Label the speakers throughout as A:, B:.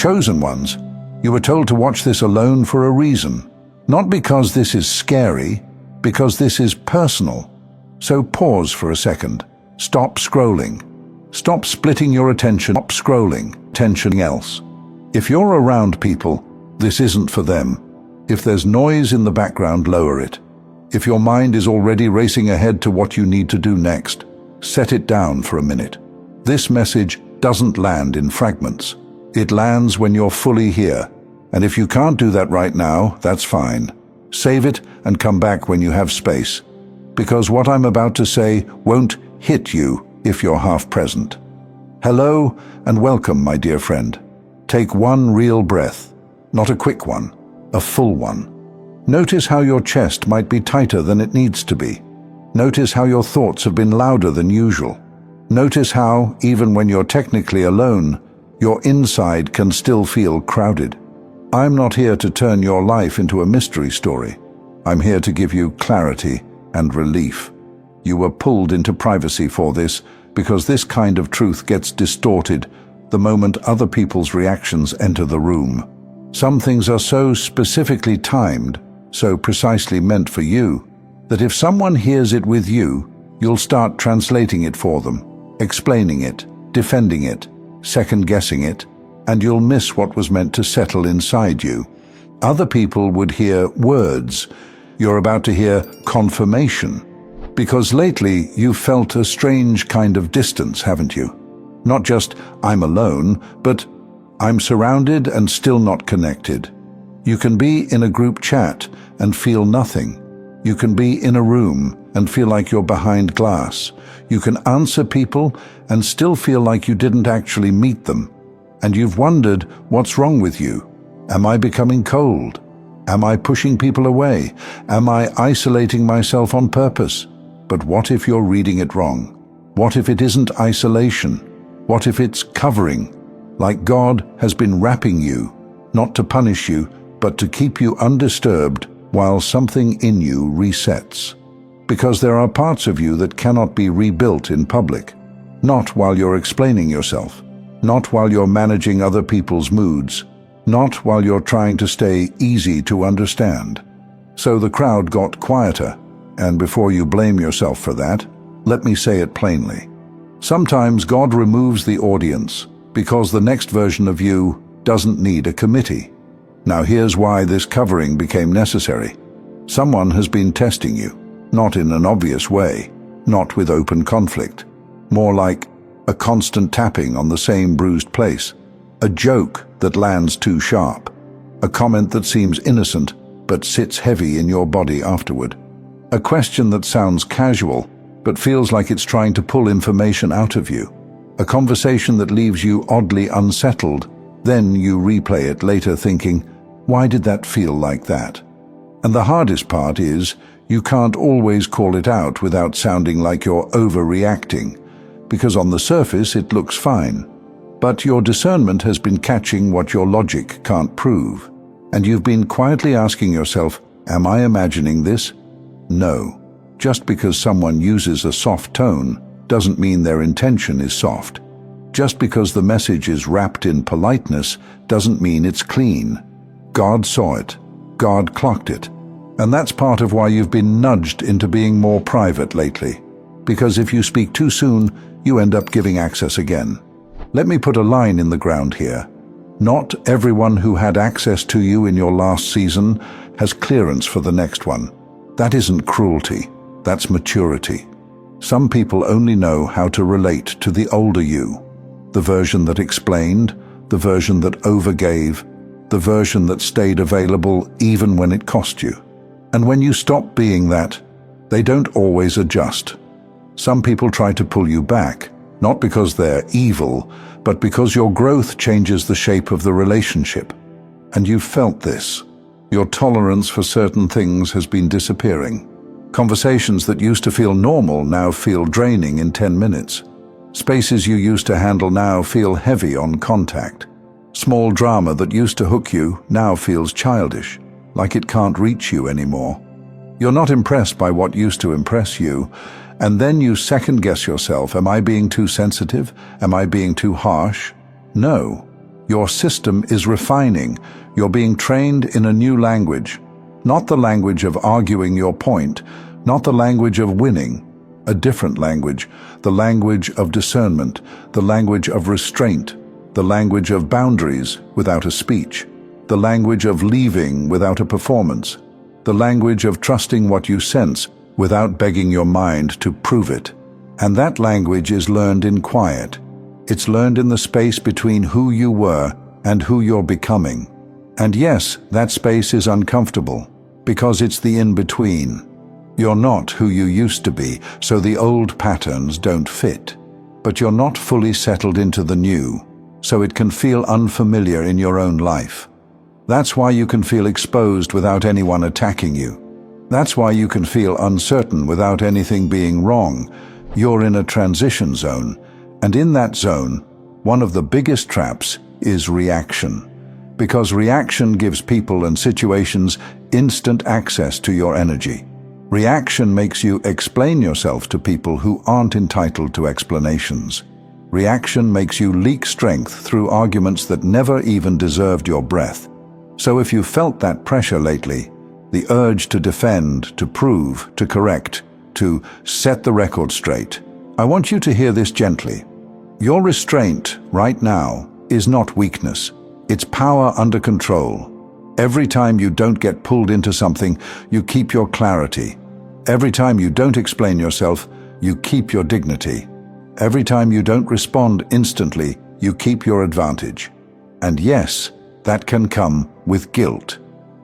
A: chosen ones, you were told to watch this alone for a reason. Not because this is scary, because this is personal. So pause for a second. Stop scrolling. Stop splitting your attention. Stop scrolling. Attention else. If you're around people, this isn't for them. If there's noise in the background, lower it. If your mind is already racing ahead to what you need to do next, set it down for a minute. This message doesn't land in fragments. It lands when you're fully here. And if you can't do that right now, that's fine. Save it and come back when you have space. Because what I'm about to say won't hit you if you're half present. Hello and welcome, my dear friend. Take one real breath, not a quick one, a full one. Notice how your chest might be tighter than it needs to be. Notice how your thoughts have been louder than usual. Notice how, even when you're technically alone, your inside can still feel crowded. I'm not here to turn your life into a mystery story. I'm here to give you clarity and relief. You were pulled into privacy for this because this kind of truth gets distorted the moment other people's reactions enter the room. Some things are so specifically timed, so precisely meant for you, that if someone hears it with you, you'll start translating it for them, explaining it, defending it, second-guessing it, and you'll miss what was meant to settle inside you. Other people would hear words. You're about to hear confirmation. Because lately you've felt a strange kind of distance, haven't you? Not just, I'm alone, but I'm surrounded and still not connected. You can be in a group chat and feel nothing. You can be in a room and feel like you're behind glass. You can answer people and still feel like you didn't actually meet them. And you've wondered, what's wrong with you? Am I becoming cold? Am I pushing people away? Am I isolating myself on purpose? But what if you're reading it wrong? What if it isn't isolation? What if it's covering? Like God has been wrapping you, not to punish you, but to keep you undisturbed while something in you resets. Because there are parts of you that cannot be rebuilt in public. Not while you're explaining yourself. Not while you're managing other people's moods. Not while you're trying to stay easy to understand. So the crowd got quieter. And before you blame yourself for that, let me say it plainly. Sometimes God removes the audience because the next version of you doesn't need a committee. Now here's why this covering became necessary. Someone has been testing you, not in an obvious way, not with open conflict, more like a constant tapping on the same bruised place, a joke that lands too sharp, a comment that seems innocent but sits heavy in your body afterward. A question that sounds casual, but feels like it's trying to pull information out of you. A conversation that leaves you oddly unsettled. Then you replay it later thinking, why did that feel like that? And the hardest part is, you can't always call it out without sounding like you're overreacting, because on the surface it looks fine. But your discernment has been catching what your logic can't prove. And you've been quietly asking yourself, am I imagining this? No. Just because someone uses a soft tone doesn't mean their intention is soft. Just because the message is wrapped in politeness doesn't mean it's clean. God saw it. God clocked it. And that's part of why you've been nudged into being more private lately. Because if you speak too soon, you end up giving access again. Let me put a line in the ground here. Not everyone who had access to you in your last season has clearance for the next one. That isn't cruelty, that's maturity. Some people only know how to relate to the older you, the version that explained, the version that overgave, the version that stayed available even when it cost you. And when you stop being that, they don't always adjust. Some people try to pull you back, not because they're evil, but because your growth changes the shape of the relationship. And you've felt this. Your tolerance for certain things has been disappearing. Conversations that used to feel normal now feel draining in 10 minutes. Spaces you used to handle now feel heavy on contact. Small drama that used to hook you now feels childish, like it can't reach you anymore. You're not impressed by what used to impress you, and then you second-guess yourself. Am I being too sensitive? Am I being too harsh? No. Your system is refining. You're being trained in a new language. Not the language of arguing your point, not the language of winning. A different language, the language of discernment, the language of restraint, the language of boundaries without a speech, the language of leaving without a performance, the language of trusting what you sense without begging your mind to prove it. And that language is learned in quiet. It's learned in the space between who you were and who you're becoming. And yes, that space is uncomfortable, because it's the in-between. You're not who you used to be, so the old patterns don't fit. But you're not fully settled into the new, so it can feel unfamiliar in your own life. That's why you can feel exposed without anyone attacking you. That's why you can feel uncertain without anything being wrong. You're in a transition zone, and in that zone, one of the biggest traps is reaction. Because reaction gives people and situations instant access to your energy. Reaction makes you explain yourself to people who aren't entitled to explanations. Reaction makes you leak strength through arguments that never even deserved your breath. So if you felt that pressure lately, the urge to defend, to prove, to correct, to set the record straight, I want you to hear this gently. Your restraint right now is not weakness. It's power under control. Every time you don't get pulled into something, you keep your clarity. Every time you don't explain yourself, you keep your dignity. Every time you don't respond instantly, you keep your advantage. And yes, that can come with guilt,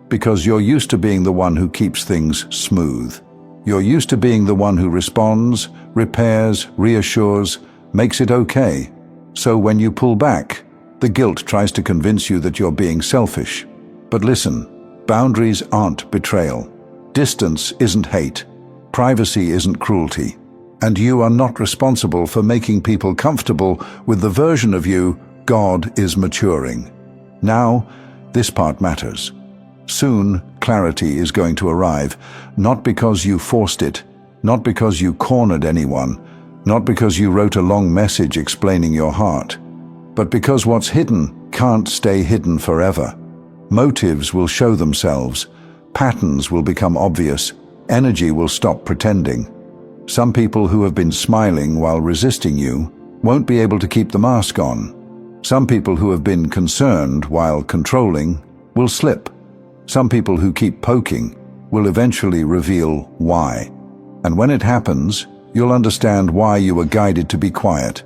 A: because you're used to being the one who keeps things smooth. You're used to being the one who responds, repairs, reassures, makes it okay. So when you pull back, the guilt tries to convince you that you're being selfish. But listen, boundaries aren't betrayal. Distance isn't hate. Privacy isn't cruelty. And you are not responsible for making people comfortable with the version of you God is maturing. Now, this part matters. Soon, clarity is going to arrive, not because you forced it, not because you cornered anyone, not because you wrote a long message explaining your heart, but because what's hidden can't stay hidden forever. Motives will show themselves, patterns will become obvious, energy will stop pretending. Some people who have been smiling while resisting you won't be able to keep the mask on. Some people who have been concerned while controlling will slip. Some people who keep poking will eventually reveal why. And when it happens, you'll understand why you were guided to be quiet.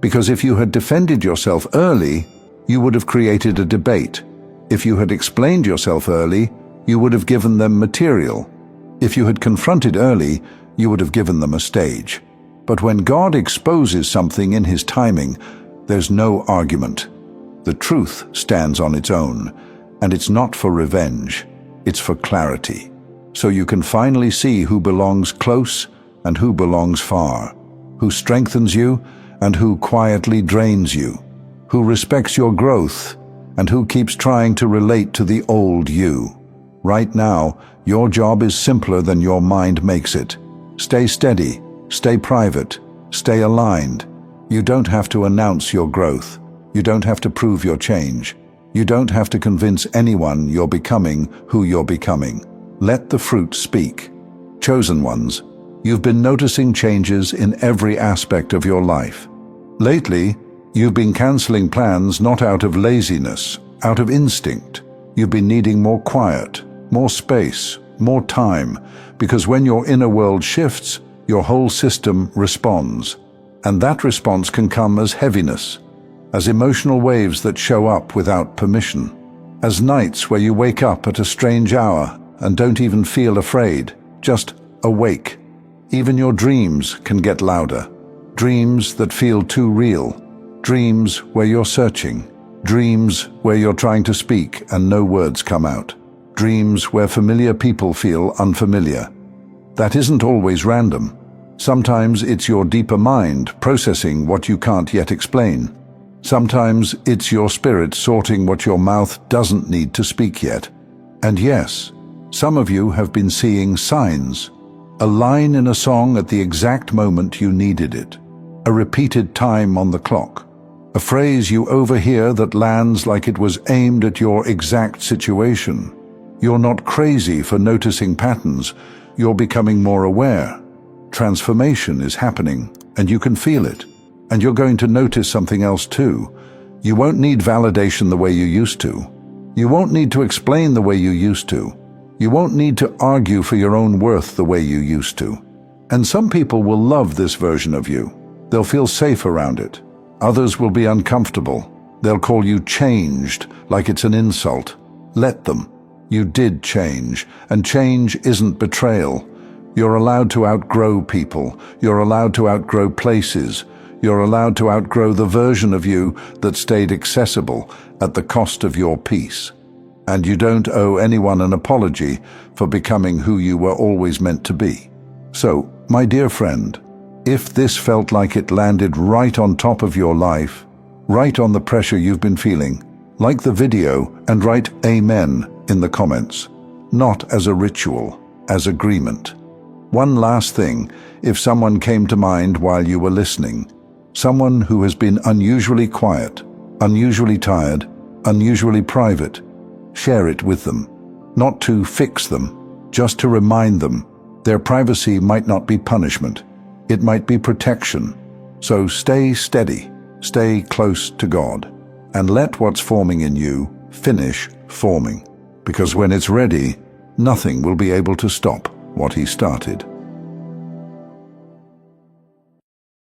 A: Because if you had defended yourself early, you would have created a debate. If you had explained yourself early, you would have given them material. If you had confronted early, you would have given them a stage. But when God exposes something in His timing, there's no argument. The truth stands on its own, and it's not for revenge, it's for clarity. So you can finally see who belongs close and who belongs far, who strengthens you and who quietly drains you, who respects your growth and who keeps trying to relate to the old you. Right now, your job is simpler than your mind makes it. Stay steady, stay private, stay aligned. You don't have to announce your growth. You don't have to prove your change. You don't have to convince anyone you're becoming who you're becoming. Let the fruit speak. Chosen ones, you've been noticing changes in every aspect of your life. Lately, you've been canceling plans not out of laziness, out of instinct. You've been needing more quiet, more space, more time, because when your inner world shifts, your whole system responds. And that response can come as heaviness, as emotional waves that show up without permission, as nights where you wake up at a strange hour and don't even feel afraid, just awake. Even your dreams can get louder, dreams that feel too real, dreams where you're searching, dreams where you're trying to speak and no words come out, dreams where familiar people feel unfamiliar. That isn't always random. Sometimes it's your deeper mind processing what you can't yet explain. Sometimes it's your spirit sorting what your mouth doesn't need to speak yet. And yes, some of you have been seeing signs. A line in a song at the exact moment you needed it. A repeated time on the clock. A phrase you overhear that lands like it was aimed at your exact situation. You're not crazy for noticing patterns. You're becoming more aware. Transformation is happening, and you can feel it. And you're going to notice something else too. You won't need validation the way you used to. You won't need to explain the way you used to. You won't need to argue for your own worth the way you used to. And some people will love this version of you. They'll feel safe around it. Others will be uncomfortable. They'll call you changed, like it's an insult. Let them. You did change, and change isn't betrayal. You're allowed to outgrow people. You're allowed to outgrow places. You're allowed to outgrow the version of you that stayed accessible at the cost of your peace. And you don't owe anyone an apology for becoming who you were always meant to be. So, my dear friend, if this felt like it landed right on top of your life, right on the pressure you've been feeling, like the video and write Amen in the comments. Not as a ritual, as agreement. One last thing, if someone came to mind while you were listening, someone who has been unusually quiet, unusually tired, unusually private, share it with them. Not to fix them, just to remind them their privacy might not be punishment. It might be protection. So stay steady, stay close to God, and let what's forming in you finish forming. Because when it's ready, nothing will be able to stop what He started.